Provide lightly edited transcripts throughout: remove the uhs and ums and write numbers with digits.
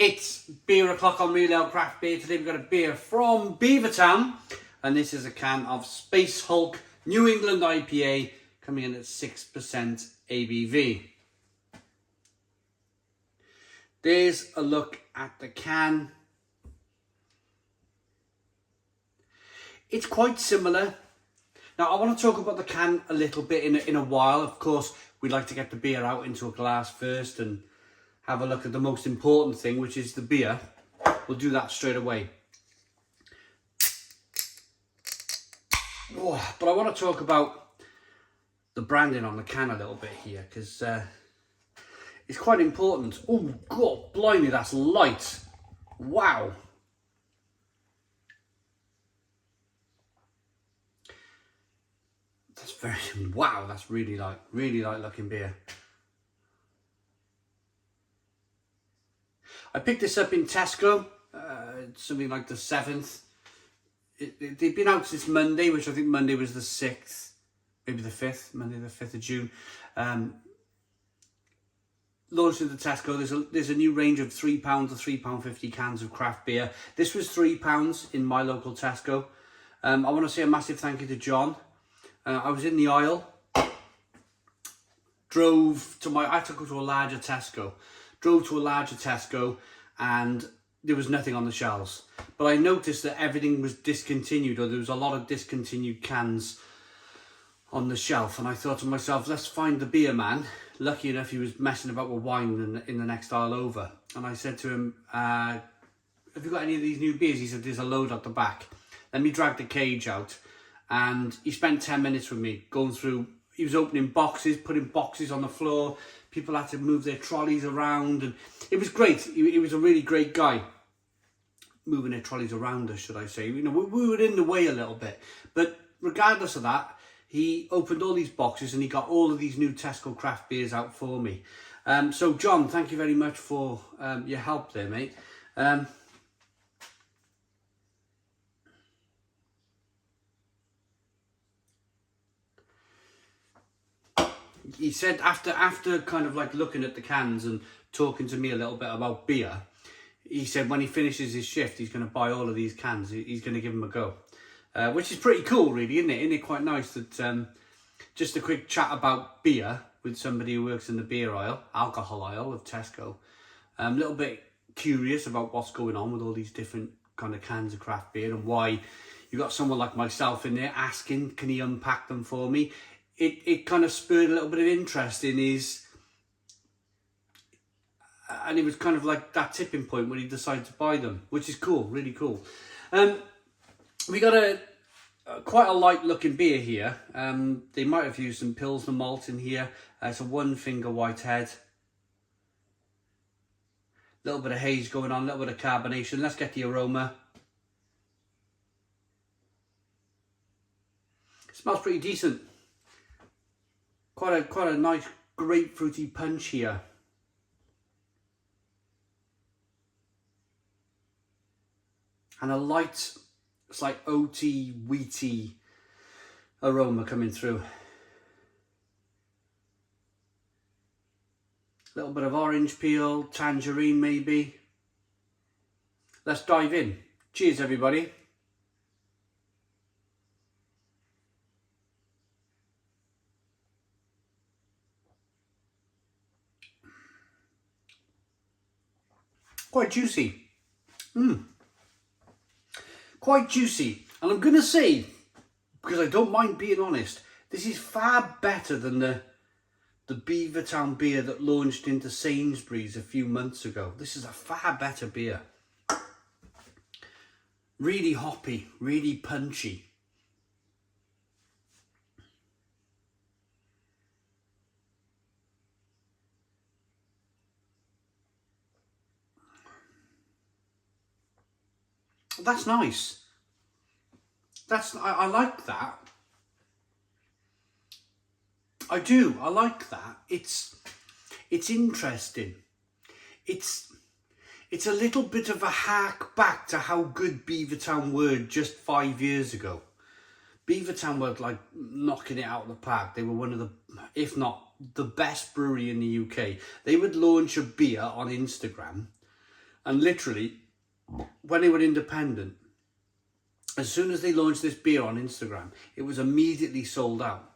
It's beer o'clock on Real Ale Craft Beer. Today we've got a beer from Beavertown, and this is a can of Space Hulk New England IPA coming in at 6% ABV. There's a look at the can. It's quite similar. Now I want to talk about the can a little bit in a while. Of course, we'd like to get the beer out into a glass first and have a look at the most important thing, which is the beer. We'll do that straight away. Oh, but I want to talk about the branding on the can a little bit here, because it's quite important. Oh God, blimey, that's light. Wow. That's wow, that's really light looking beer. I picked this up in Tesco, something like the 7th. They've been out since Monday, which I think Monday was the 6th, maybe the 5th, Monday the 5th of June. Launched into Tesco. There's a new range of £3 to £3.50 cans of craft beer. This was £3 in my local Tesco. I want to say a massive thank you to John. I was in the aisle, I had to go to a larger Tesco. Drove to a larger Tesco and there was nothing on the shelves. But I noticed that everything was discontinued, or there was a lot of discontinued cans on the shelf. And I thought to myself, let's find the beer man. Lucky enough, he was messing about with wine in the next aisle over. And I said to him, have you got any of these new beers? He said, there's a load at the back. Then we dragged the cage out and he spent 10 minutes with me going through. He was opening boxes, putting boxes on the floor. People had to move their trolleys around, and it was great. He was a really great guy. Moving their trolleys around us, should I say. You know, we were in the way a little bit. But regardless of that, he opened all these boxes and he got all of these new Tesco craft beers out for me. So John, thank you very much for your help there, mate. He said after kind of like looking at the cans and talking to me a little bit about beer, he said when he finishes his shift, he's going to buy all of these cans. He's going to give them a go, which is pretty cool, really, isn't it? Isn't it quite nice that just a quick chat about beer with somebody who works in the beer aisle, alcohol aisle of Tesco. A little bit curious about what's going on with all these different kind of cans of craft beer and why you got someone like myself in there asking, can he unpack them for me? It kind of spurred a little bit of interest in his, and it was kind of like that tipping point when he decided to buy them, which is cool, really cool. We got quite a light looking beer here. They might have used some Pilsner malt in here. It's a 1 finger white head. A little bit of haze going on, a little bit of carbonation. Let's get the aroma. It smells pretty decent. Quite a nice grapefruity punch here. And a light, it's like oaty, wheaty aroma coming through. A little bit of orange peel, tangerine maybe. Let's dive in. Cheers, everybody. Quite juicy. Quite juicy. And I'm going to say, because I don't mind being honest, this is far better than the Beavertown beer that launched into Sainsbury's a few months ago. This is a far better beer. Really hoppy, really punchy. That's nice. I like that. I do. I like that. It's interesting. It's a little bit of a hark back to how good Beavertown were just 5 years ago. Beavertown were like knocking it out of the park. They were one of the, if not the best brewery in the UK. They would launch a beer on Instagram And literally, when they were independent, as soon as they launched this beer on Instagram, it was immediately sold out.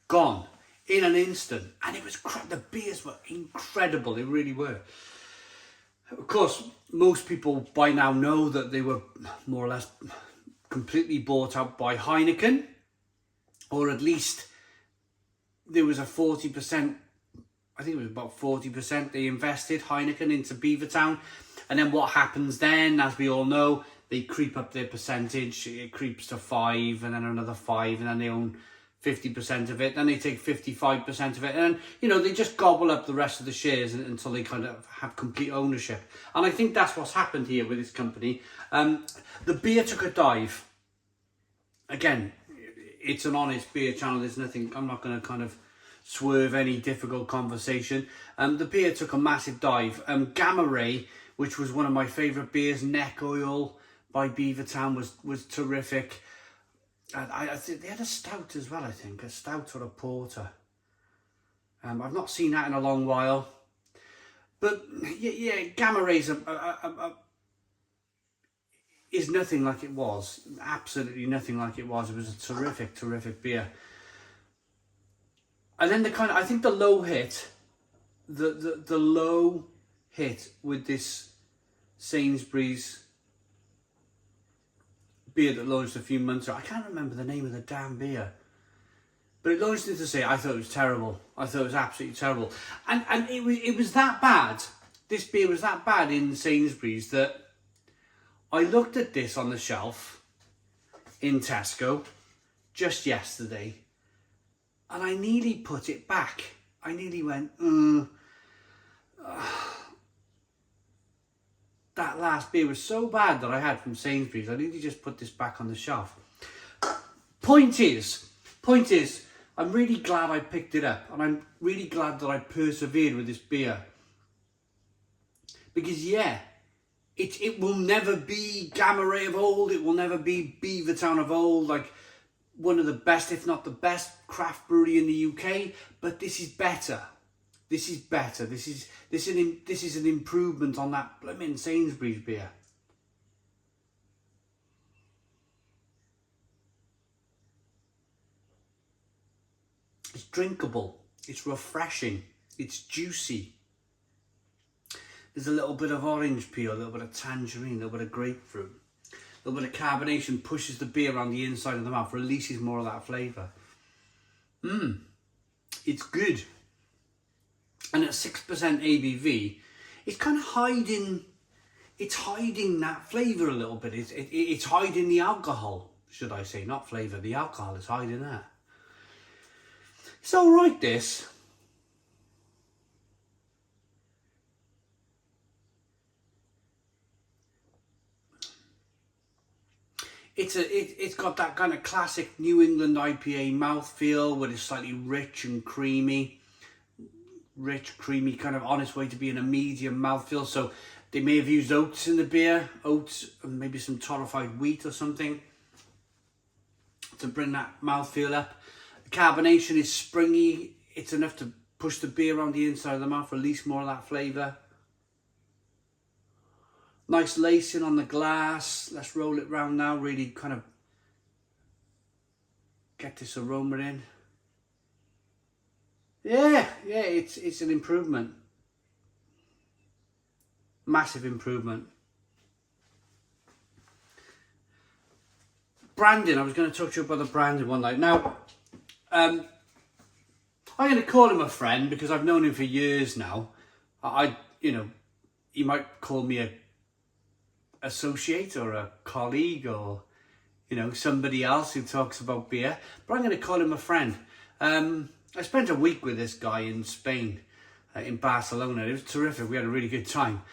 Gone. In an instant. And it was the beers were incredible. They really were. Of course, most people by now know that they were more or less completely bought out by Heineken. Or at least there was a 40%, I think it was about 40% they invested, Heineken, into Beavertown. And then what happens then, as we all know, they creep up their percentage. It creeps to 5 and then another 5 and then they own 50% of it. Then they take 55% of it. And, you know, they just gobble up the rest of the shares until they kind of have complete ownership. And I think that's what's happened here with this company. The beer took a dive. Again, it's an honest beer channel. There's nothing, I'm not going to kind of swerve any difficult conversation. The beer took a massive dive. Gamma Ray, which was one of my favourite beers, Neck Oil by Beavertown, was terrific. I think they had a stout as well, I think. A stout or a porter. I've not seen that in a long while. But yeah, Gamma Ray's is nothing like it was. Absolutely nothing like it was. It was a terrific, terrific beer. And then I think the low hit, the low hit with this Sainsbury's beer that launched a few months ago. I can't remember the name of the damn beer. But it launched into say, I thought it was terrible. I thought it was absolutely terrible. And it was that bad. This beer was that bad in Sainsbury's that I looked at this on the shelf in Tesco just yesterday and I nearly put it back. I nearly went, that last beer was so bad that I had from Sainsbury's. I nearly just put this back on the shelf. Point is, I'm really glad I picked it up and I'm really glad that I persevered with this beer. Because yeah, it will never be Gamma Ray of old. It will never be Beavertown of old. Like one of the best, if not the best, craft brewery in the UK. But this is better. This is better. This is an improvement on that blooming Sainsbury's beer. It's drinkable. It's refreshing. It's juicy. There's a little bit of orange peel, a little bit of tangerine, a little bit of grapefruit. A little bit of carbonation pushes the beer around the inside of the mouth, releases more of that flavour. It's good. And at 6% ABV, it's kind of hiding that flavour a little bit. It's hiding the alcohol, should I say, not flavour. The alcohol is hiding that. It's all right, this. It's got that kind of classic New England IPA mouthfeel, where it's slightly rich and creamy. Rich, creamy, kind of on its way to being a medium mouthfeel. So they may have used oats in the beer, oats and maybe some torrefied wheat or something to bring that mouthfeel up. The carbonation is springy. It's enough to push the beer around the inside of the mouth, release more of that flavour. Nice lacing on the glass. Let's roll it round now, really kind of get this aroma in. Yeah, it's an improvement. Massive improvement. Branding, I was going to talk to you about the branding one night. Now, I'm going to call him a friend because I've known him for years now. You know, he might call me a associate or a colleague or, you know, somebody else who talks about beer, but I'm going to call him a friend. I spent a week with this guy in Spain, in Barcelona. It was terrific. We had a really good time.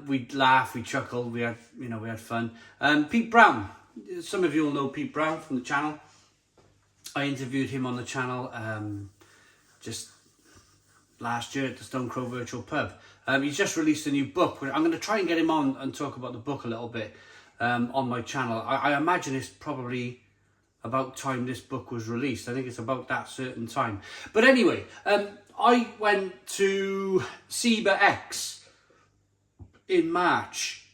We'd laugh, we chuckled, we had fun. Pete Brown, some of you all know Pete Brown from the channel. I interviewed him on the channel just last year at the Stone Crow Virtual Pub. He's just released a new book. I'm going to try and get him on and talk about the book a little bit on my channel. I imagine it's probably about time this book was released. I think it's about that certain time. But anyway, I went to Ciba X in March,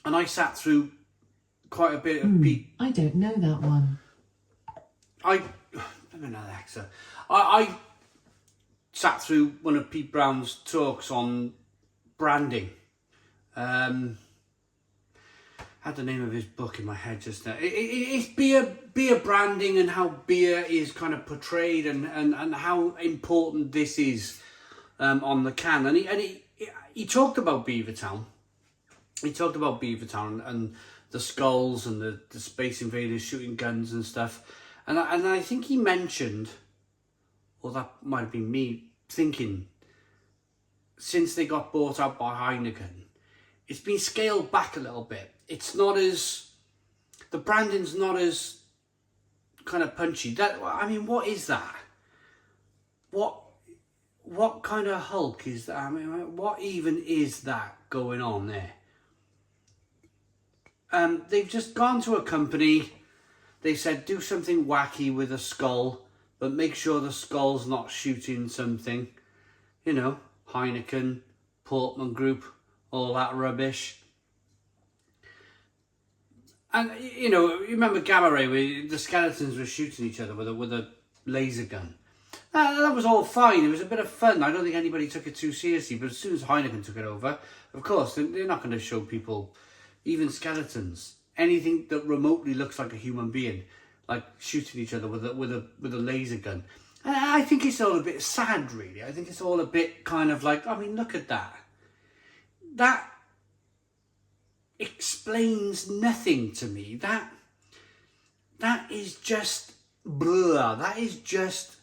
and I sat through quite a bit of Pete. I don't know that one. I don't know, Alexa. I sat through one of Pete Brown's talks on branding. Had the name of his book in my head just now. It's beer branding and how beer is kind of portrayed and how important this is on the can. And he talked about Beavertown. He talked about Beavertown and the skulls and the Space Invaders shooting guns and stuff. And I think he mentioned, or that might have been me thinking, since they got bought out by Heineken, it's been scaled back a little bit. It's not as, the branding's not as kind of punchy. What is that? What kind of Hulk is that? What even is that going on there? They've just gone to a company. They said, do something wacky with a skull, but make sure the skull's not shooting something. You know, Heineken, Portman Group, all that rubbish. And, you know, you remember Gamma Ray, where the skeletons were shooting each other with a laser gun. That was all fine. It was a bit of fun. I don't think anybody took it too seriously. But as soon as Heineken took it over, of course, they're not going to show people, even skeletons, anything that remotely looks like a human being, like shooting each other with a laser gun. And I think it's all a bit sad, really. I think it's all a bit kind of like, I mean, look at that. That explains nothing to me. That is just blah. That is just.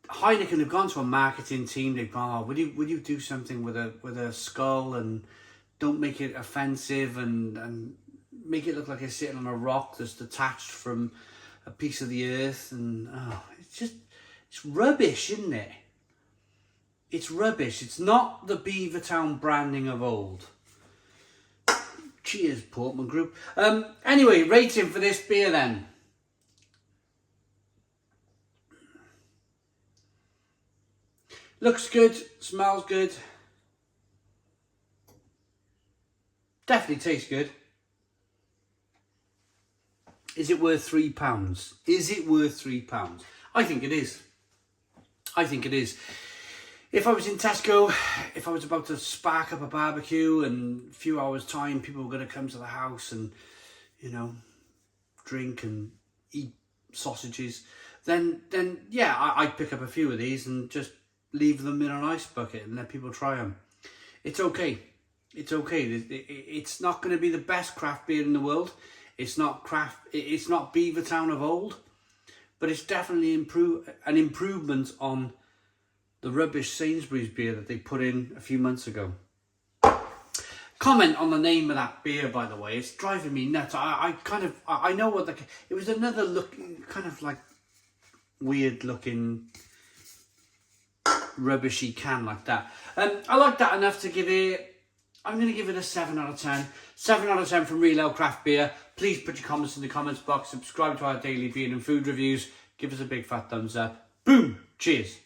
Heineken have gone to a marketing team. They've gone, oh, would you do something with a skull and don't make it offensive and make it look like it's sitting on a rock that's detached from a piece of the earth, and it's rubbish, isn't it? It's rubbish. It's not the Beavertown branding of old. Cheers, Portman Group. Anyway, rating for this beer then. Looks good, smells good. Definitely tastes good. Is it worth £3? Is it worth £3? I think it is. I think it is. If I was in Tesco, if I was about to spark up a barbecue and a few hours time, people were going to come to the house and, you know, drink and eat sausages, then yeah, I'd pick up a few of these and just leave them in an ice bucket and let people try them. It's okay. It's okay. It's not going to be the best craft beer in the world. It's not It's not Beavertown of old, but it's definitely an improvement on the rubbish Sainsbury's beer that they put in a few months ago. Comment on the name of that beer, by the way. It's driving me nuts. I know what it was. Another look, kind of like weird looking rubbishy can like that. I like that enough to give it. I'm going to give it a 7 out of 10. 7 out of 10 from Real Ale Craft Beer. Please put your comments in the comments box. Subscribe to our daily beer and food reviews. Give us a big fat thumbs up. Boom. Cheers.